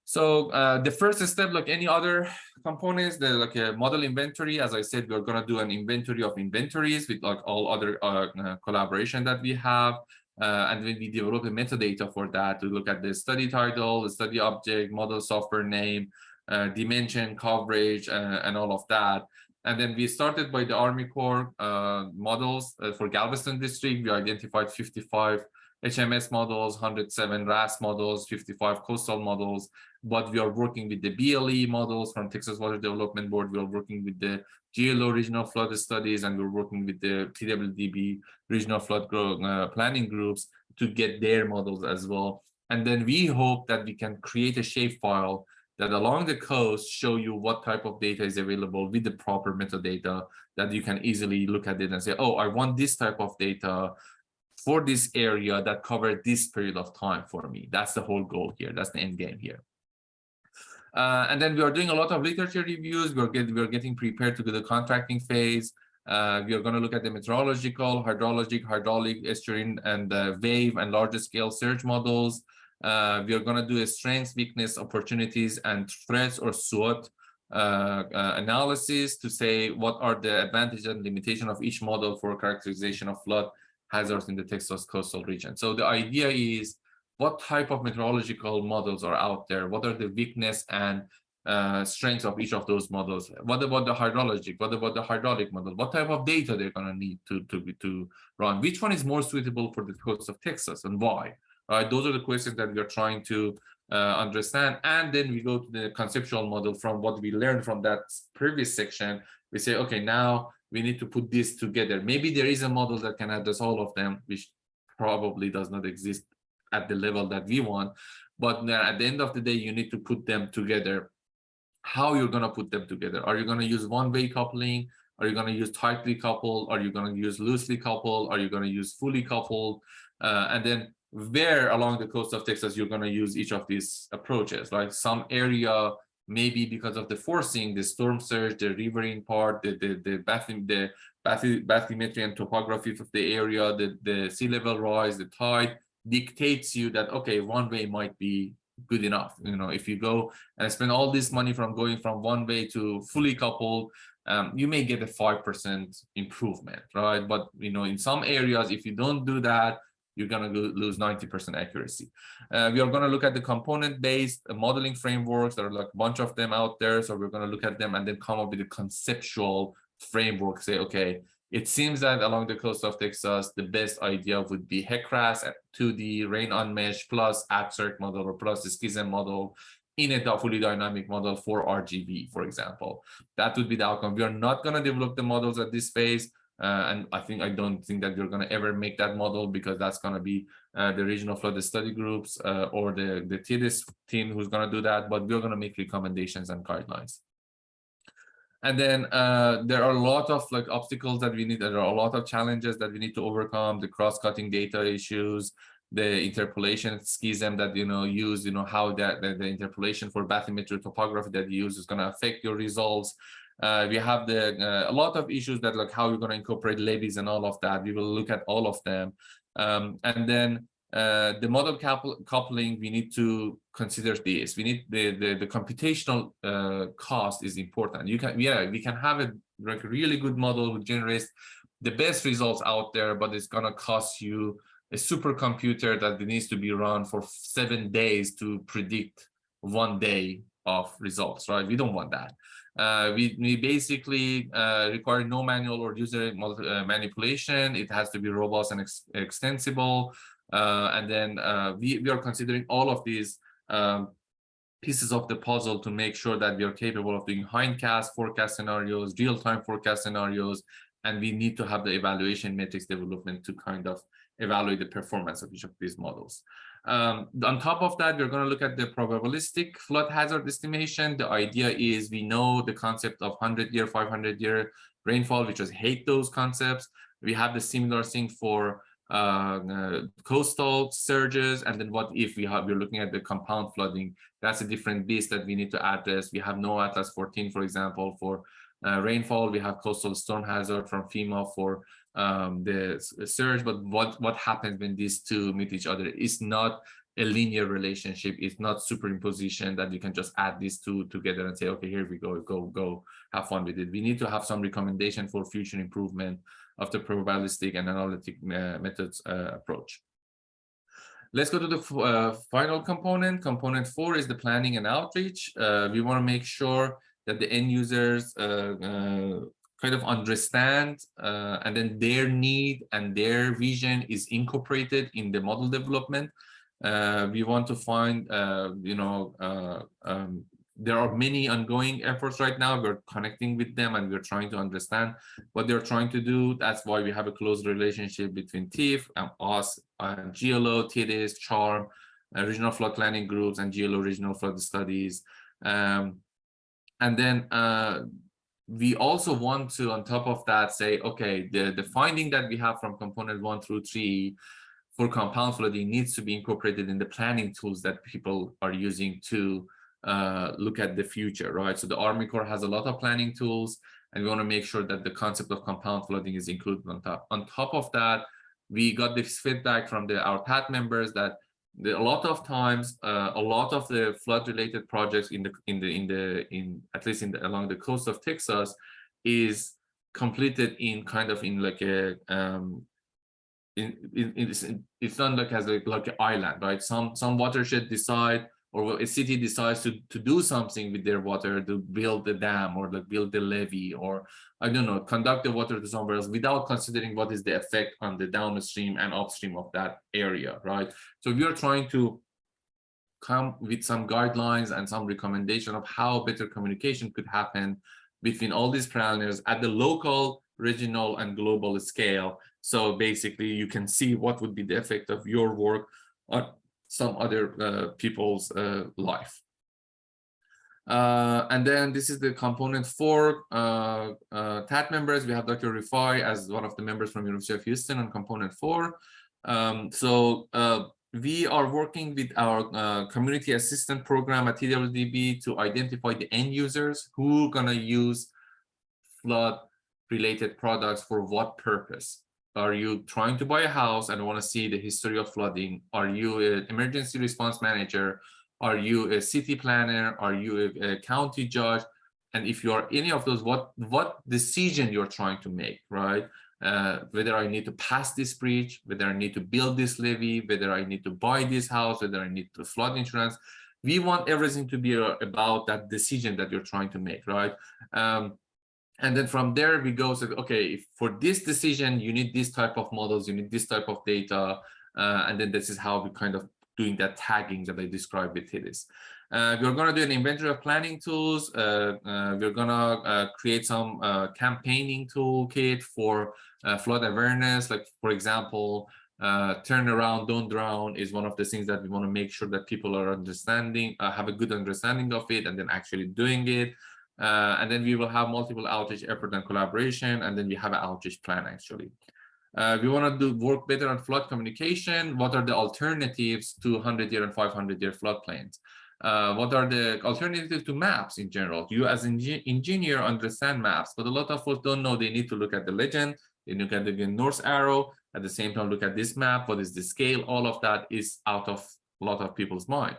So the first step, like any other components, the like a model inventory. As I said, we're going to do an inventory of inventories with like all other collaboration that we have. And then we develop a metadata for that to look at the study title, the study object, model software name, dimension, coverage, and all of that. And then we started by the Army Corps models for Galveston district. We identified 55 HMS models, 107 RAS models, 55 coastal models, but we are working with the BLE models from Texas Water Development Board. We are working with the GLO regional flood studies, and we're working with the TWDB regional flood planning groups to get their models as well. And then we hope that we can create a shapefile that along the coast show you what type of data is available with the proper metadata that you can easily look at it and say, oh, I want this type of data for this area that covered this period of time for me. That's the whole goal here. That's the end game here. And then we are doing a lot of literature reviews. We're getting prepared to do the contracting phase. We are going to look at the meteorological, hydrologic, hydraulic, estuarine, and wave and larger scale search models. We are going to do a strengths, weakness, opportunities, and threats or SWOT analysis to say what are the advantages and limitations of each model for characterization of flood hazards in the Texas coastal region. So the idea is, what type of meteorological models are out there? What are the weakness and strengths of each of those models? What about the hydrologic? What about the hydraulic model? What type of data they're going to need to run? Which one is more suitable for the coast of Texas and why? Those are the questions that we are trying to understand. And then we go to the conceptual model from what we learned from that previous section. We say, okay, now we need to put this together. Maybe there is a model that can address all of them, which probably does not exist at the level that we want. But at the end of the day, you need to put them together. How you're going to put them together? Are you going to use one-way coupling? Are you going to use tightly coupled? Are you going to use loosely coupled? Are you going to use fully coupled? And then where along the coast of Texas you're going to use each of these approaches? Like some area, maybe because of the forcing, the storm surge, the riverine part, the bathymetry and topography of the area, the sea level rise, the tide dictates you that, okay, one way might be good enough. You know, if you go and spend all this money from going from one way to fully coupled, you may get a 5% improvement, right? But you know, in some areas, if you don't do that, you're going to lose 90% accuracy. We are going to look at the component-based modeling frameworks. There are like a bunch of them out there. So we're going to look at them and then come up with a conceptual framework. Say, okay, it seems that along the coast of Texas, the best idea would be HECRAS, 2D, rain on mesh, plus AppCirc model, or plus the Schism model in a fully dynamic model for RGB, for example. That would be the outcome. We are not going to develop the models at this phase. And I don't think that we're going to ever make that model, because that's going to be the regional flood study groups or the TDIS team who's going to do that. But we're going to make recommendations and guidelines. And then there are a lot of like obstacles that we need. There are a lot of challenges that we need to overcome. The cross-cutting data issues, the interpolation schism that use, how that the interpolation for bathymetry topography that you use is going to affect your results. We have a lot of issues that like how you're going to incorporate levies and all of that. We will look at all of them. And then the model coupling, we need to consider this. We need the computational cost is important. We can have a really good model which generates the best results out there, but it's going to cost you a supercomputer that needs to be run for 7 days to predict 1 day of results, right? We don't want that. We basically require no manual or user manipulation. It has to be robust and extensible. And then we are considering all of these pieces of the puzzle to make sure that we are capable of doing hindcast forecast scenarios, real-time forecast scenarios, and we need to have the evaluation metrics development to kind of evaluate the performance of each of these models. On top of that, we're going to look at the probabilistic flood hazard estimation. The idea is we know the concept of 100-year, 500-year rainfall, which is hate those concepts. We have the similar thing for coastal surges, and then what if we're looking at the compound flooding? That's a different beast that we need to address. We have no Atlas 14, for example, for rainfall. We have coastal storm hazard from FEMA for the surge, but what happens when these two meet each other is not a linear relationship. It's not superimposition that you can just add these two together and say, okay, here we go, have fun with it. We need to have some recommendation for future improvement of the probabilistic and analytic methods approach. Let's go to the final component. Component 4 is the planning and outreach. We want to make sure that the end users kind of understand and then their need and their vision is incorporated in the model development. We want to find, there are many ongoing efforts right now. We're connecting with them and we're trying to understand what they're trying to do. That's why we have a close relationship between TIFF and us, and GLO, TIDIS, CHARM, regional flood planning groups, and GLO regional flood studies. And then we also want to, on top of that, say, okay, the finding that we have from component 1 through 3 for compound flooding needs to be incorporated in the planning tools that people are using to look at the future, right? So the Army Corps has a lot of planning tools, and we want to make sure that the concept of compound flooding is included on top. On top of that, we got this feedback from our TAT members that a lot of times, a lot of the flood-related projects at least along the coast of Texas is completed in kind of in like a it's not like as like an island, right? Some watershed decide, or a city decides to do something with their water, to build the dam or like build the levee, or I don't know, conduct the water to somewhere else without considering what is the effect on the downstream and upstream of that area, right? So we are trying to come with some guidelines and some recommendation of how better communication could happen between all these planners at the local, regional, and global scale. So basically you can see what would be the effect of your work on some other people's life. And then this is the component 4 TAT members. We have Dr. Rifai as one of the members from University of Houston on component 4. We are working with our community assistant program at TWDB to identify the end users who are going to use flood related products for what purpose. Are you trying to buy a house and want to see the history of flooding? Are you an emergency response manager? Are you a city planner? Are you a county judge? And if you are any of those, what decision you're trying to make, right? Whether I need to pass this bridge, whether I need to build this levee, whether I need to buy this house, whether I need to flood insurance. We want everything to be about that decision that you're trying to make, right? And then from there we go, so okay, for this decision you need this type of models, you need this type of data, and then this is how we kind of doing that tagging that I described with TIDIS. We're going to do an inventory of planning tools. We're going to create some campaigning toolkit for flood awareness. Like, for example, turn around, don't drown is one of the things that we want to make sure that people are understanding, have a good understanding of it, and then actually doing it. And then we will have multiple outreach effort and collaboration, and then we have an outreach plan actually. We want to work better on flood communication. What are the alternatives to 100-year and 500-year floodplains? What are the alternatives to maps in general? You as an engineer understand maps, but a lot of folks don't know. They need to look at the legend, they look at the North arrow, at the same time look at this map, what is the scale. All of that is out of a lot of people's mind.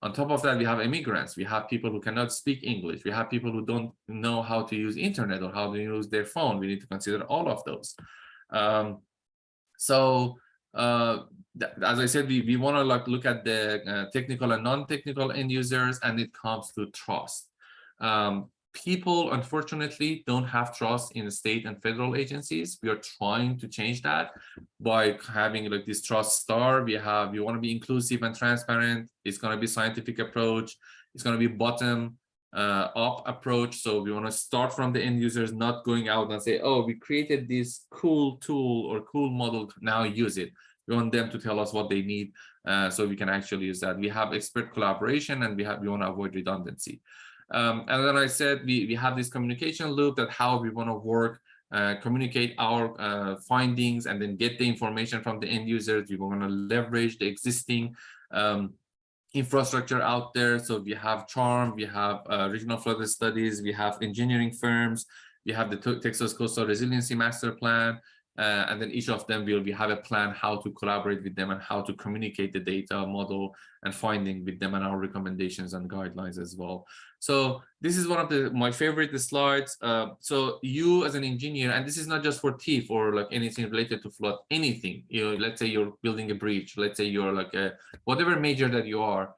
On top of that, we have immigrants. We have people who cannot speak English. We have people who don't know how to use internet or how to use their phone. We need to consider all of those. As I said, we want to look at the technical and non-technical end users, and it comes to trust. People, unfortunately, don't have trust in the state and federal agencies. We are trying to change that by having like this trust star. We want to be inclusive and transparent. It's going to be scientific approach. It's going to be bottom up approach. So we want to start from the end users, not going out and say, oh, we created this cool tool or cool model, now use it. We want them to tell us what they need, so we can actually use that. We have expert collaboration, and we want to avoid redundancy. And then I said we have this communication loop, that how we want to work, communicate our findings, and then get the information from the end users. We want to leverage the existing infrastructure out there. So we have CHARM, we have regional flood studies, we have engineering firms, we have the Texas Coastal Resiliency Master Plan, and then each of them we have a plan how to collaborate with them and how to communicate the data model and finding with them and our recommendations and guidelines as well. So this is one of my favorite slides. So you as an engineer, and this is not just for TIFF or like anything related to flood, anything, you know, let's say you're building a bridge, let's say you're like whatever major that you are,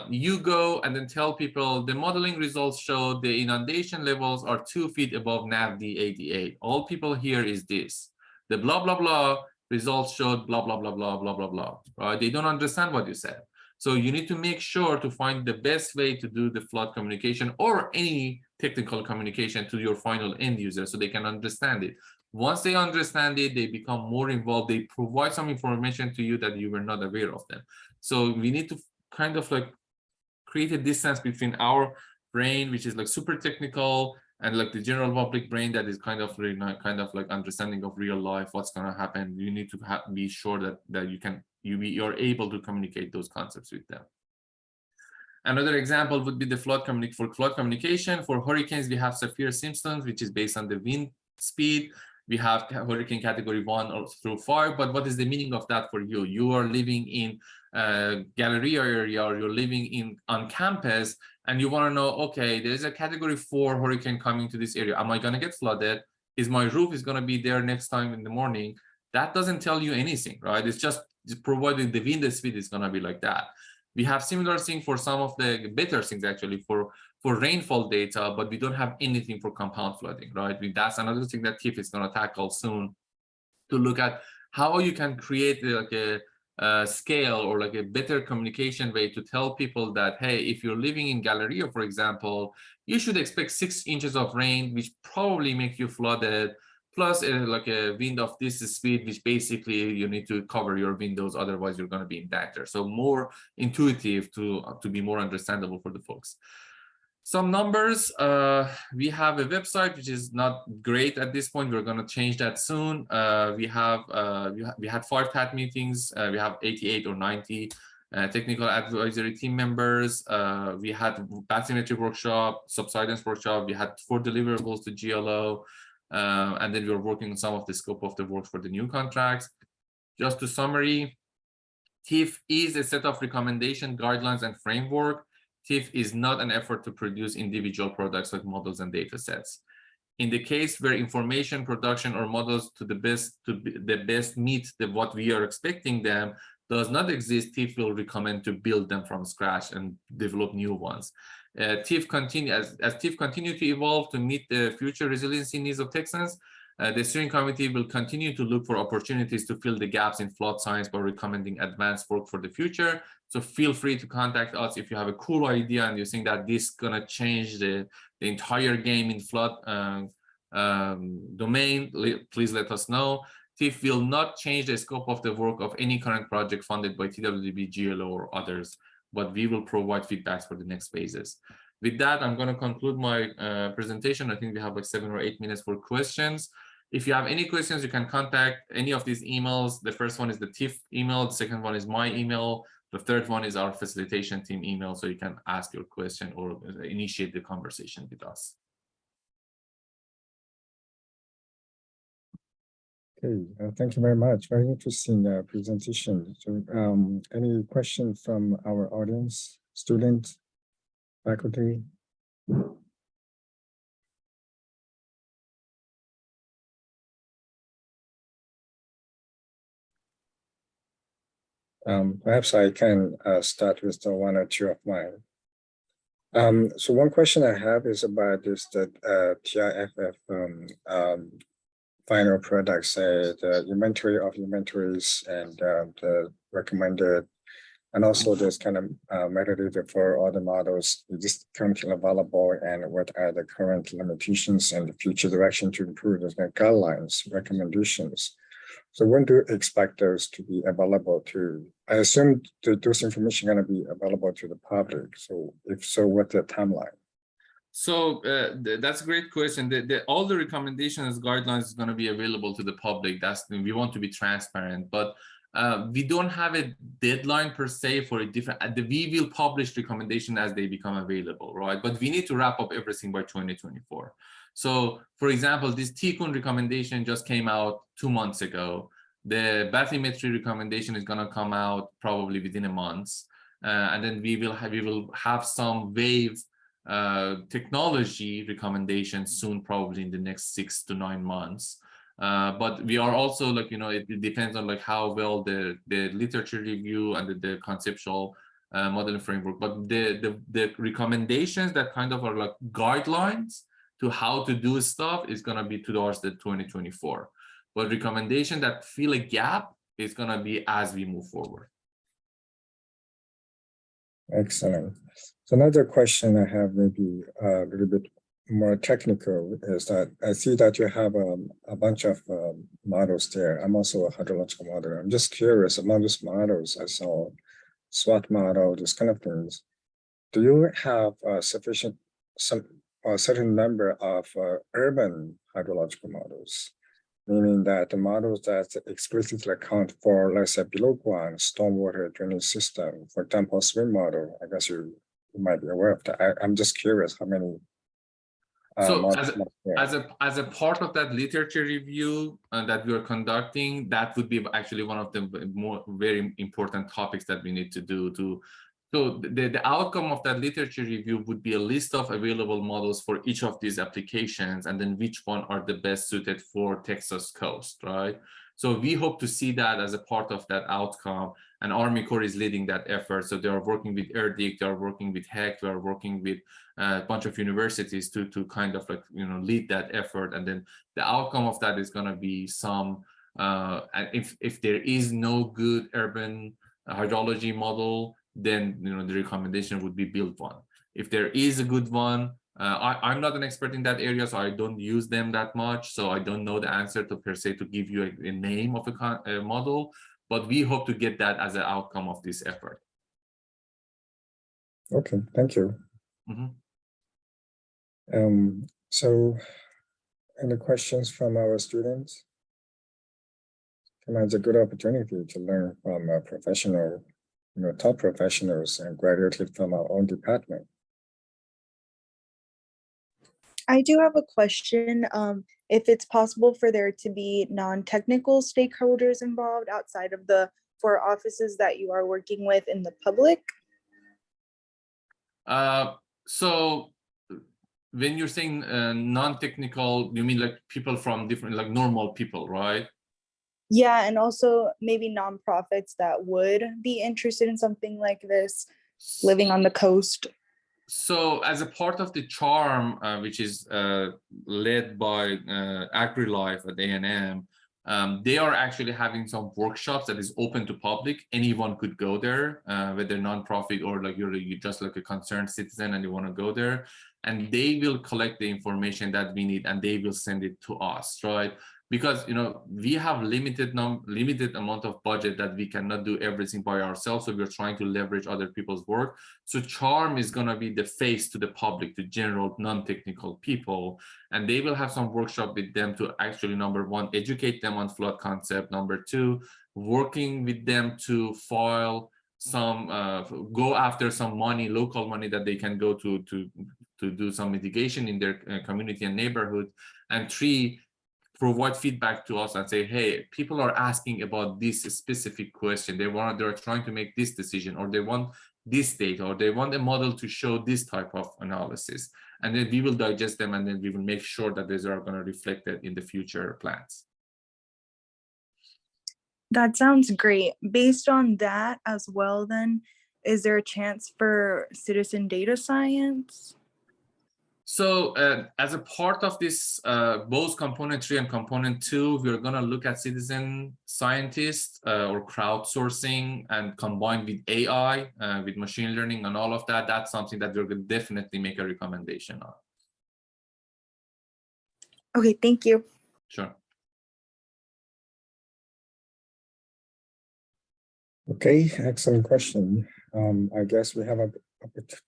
you go and then tell people the modeling results show the inundation levels are 2 feet above NAVD 88. All people hear is this. The blah, blah, blah results showed blah, blah, blah, blah, blah, blah, blah, right? They don't understand what you said. So you need to make sure to find the best way to do the flood communication or any technical communication to your final end user so they can understand it. Once they understand it, they become more involved. They provide some information to you that you were not aware of them. So we need to kind of like create a distance between our brain, which is like super technical, and like the general public brain that is kind of really kind of like understanding of real life, what's going to happen. You need to be sure that you're able to communicate those concepts with them. Another example would be the flood communication. For hurricanes, we have Saffir-Simpson, which is based on the wind speed. We have hurricane category 1 through 5, but what is the meaning of that for you? You are living in Galleria area, or you're living on campus, and you want to know, okay, there's a category 4 hurricane coming to this area. Am I going to get flooded? Is my roof is going to be there next time in the morning? That doesn't tell you anything, right? It's just provided the wind speed is going to be like that. We have similar thing for some of the better things actually for rainfall data, but we don't have anything for compound flooding, right? That's another thing that TIFF is going to tackle soon, to look at how you can create like a scale or like a better communication way to tell people that, hey, if you're living in Galleria, for example, you should expect 6 inches of rain, which probably make you flooded, plus like a wind of this speed, which basically you need to cover your windows, otherwise you're going to be in danger. So more intuitive to be more understandable for the folks. Some numbers, we have a website which is not great at this point. We're going to change that soon. We had 5 TAT meetings. We have 88 or 90 technical advisory team members. We had bathymetry workshop, subsidence workshop. We had 4 deliverables to GLO. And then we were working on some of the scope of the work for the new contracts. Just to summary, TIFF is a set of recommendation, guidelines, and framework. TIFF is not an effort to produce individual products like models and data sets. In the case where information production or models to the best meet what we are expecting them does not exist, TIFF will recommend to build them from scratch and develop new ones. TIFF as TIFF continue to evolve to meet the future resiliency needs of Texans, the steering committee will continue to look for opportunities to fill the gaps in flood science by recommending advanced work for the future. So feel free to contact us if you have a cool idea and you think that this is going to change the entire game in flood domain. Please let us know. TIFF will not change the scope of the work of any current project funded by TWB, GLO, or others, but we will provide feedbacks for the next phases. With that, I'm going to conclude my presentation. I think we have like 7 or 8 minutes for questions. If you have any questions, you can contact any of these emails. The first one is the TIFF email. The second one is my email. The third one is our facilitation team email. So you can ask your question or initiate the conversation with us. Okay, thank you very much. Very interesting presentation. So any questions from our audience, students, faculty? Perhaps I can start with the 1 or 2 of mine. So one question I have is about this, that CIVE final products, the inventory of inventories and the recommended, and also this kind of metadata for all the models. Is this currently available, and what are the current limitations and the future direction to improve those guidelines, recommendations? So when do you expect those to be available to? I assume that those information are going to be available to the public. So if so, what's the timeline? So that's a great question. All the recommendations, guidelines is going to be available to the public. We want to be transparent, but We don't have a deadline per se for a different, we will publish recommendation as they become available, right? But we need to wrap up everything by 2024. So for example, this TCON recommendation just came out 2 months ago. The bathymetry recommendation is going to come out probably within a month. And then we will have some wave technology recommendations soon, probably in the next 6 to 9 months. But we are also like, it depends on like how well the literature review and the conceptual modeling framework, but the recommendations that kind of are like guidelines to how to do stuff is going to be towards the 2024. But recommendation that fill a gap is going to be as we move forward. Excellent. So another question I have, maybe a little bit more technical, is that I see that you have a bunch of models there. I'm also a hydrological modeler. I'm just curious, among these models, I saw SWOT model, these kind of things. Do you have a certain number of urban hydrological models? Meaning that the models that explicitly account for, let's say, below ground stormwater drainage system, for example, swim model. I guess you might be aware of that. I'm just curious how many. So as a part of that literature review that we are conducting, that would be actually one of the very important topics that we need to do. So the outcome of that literature review would be a list of available models for each of these applications, and then which one are the best suited for Texas coast, right? So we hope to see that as a part of that outcome, and Army Corps is leading that effort. So they are working with ERDIC, they are working with HEC, they are working with a bunch of universities to kind of like, lead that effort. And then the outcome of that is going to be some, if there is no good urban hydrology model, then the recommendation would be build one. If there is a good one, I'm not an expert in that area, so I don't use them that much, so I don't know the answer to per se to give you a name of a model, but we hope to get that as an outcome of this effort. Okay, thank you. So any questions from our students? It's a good opportunity to learn from a professional, top professionals and graduated from our own department. I do have a question. If it's possible for there to be non-technical stakeholders involved outside of the 4 offices that you are working with in the public? So when you're saying non-technical, you mean like people from different, like normal people, right? Yeah, and also maybe nonprofits that would be interested in something like this, living on the coast. So as a part of the CHARM, which is led by AgriLife at A&M, they are actually having some workshops that is open to public. Anyone could go there, whether nonprofit or like you're just like a concerned citizen and you want to go there, and they will collect the information that we need and they will send it to us, right? Because we have limited amount of budget that we cannot do everything by ourselves, so we're trying to leverage other people's work. So CHARM is going to be the face to the public, to general non-technical people, and they will have some workshop with them to actually, number one, educate them on flood concept, number two, working with them to file some go after some money, local money that they can go to do some mitigation in their community and neighborhood, and three, provide feedback to us and say, hey, people are asking about this specific question. They're trying to make this decision, or they want this data, or they want a model to show this type of analysis. And then we will digest them, and then we will make sure that these are going to reflect it in the future plans. That sounds great. Based on that as well, then, is there a chance for citizen data science? So as a part of this, both component 3 and component 2, we're going to look at citizen scientists or crowdsourcing and combine with AI, with machine learning and all of that. That's something that we're going to definitely make a recommendation on. Okay, thank you. Sure. Okay, excellent question. I guess we have a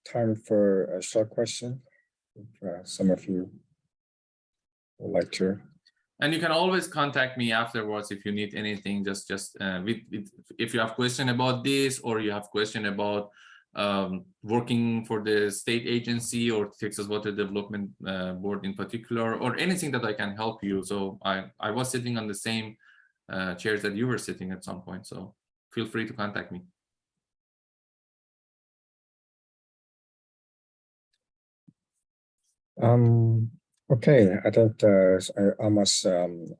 time for a short question. If some of you would like to. And you can always contact me afterwards if you need anything. If you have question about this, or you have question about working for the state agency or Texas Water Development Board in particular, or anything that I can help you. So I was sitting on the same chairs that you were sitting at some point. So feel free to contact me. Okay, I think almost time.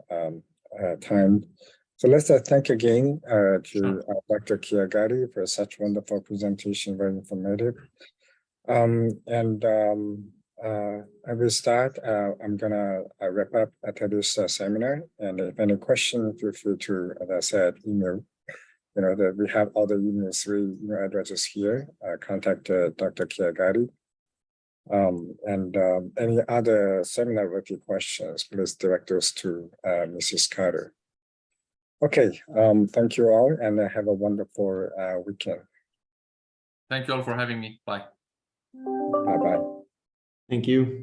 So let's thank again to Dr. Kiagari for such wonderful presentation, very informative. I will start. I'm gonna wrap up today's seminar, and if any questions, feel free to, as I said, email. You know that we have all the emails, email addresses here. Contact Dr. Kiagari. Any other seminar review questions, please direct those to Mrs. Carter. Okay, thank you all, and have a wonderful weekend. Thank you all for having me. Bye. Bye-bye. Thank you.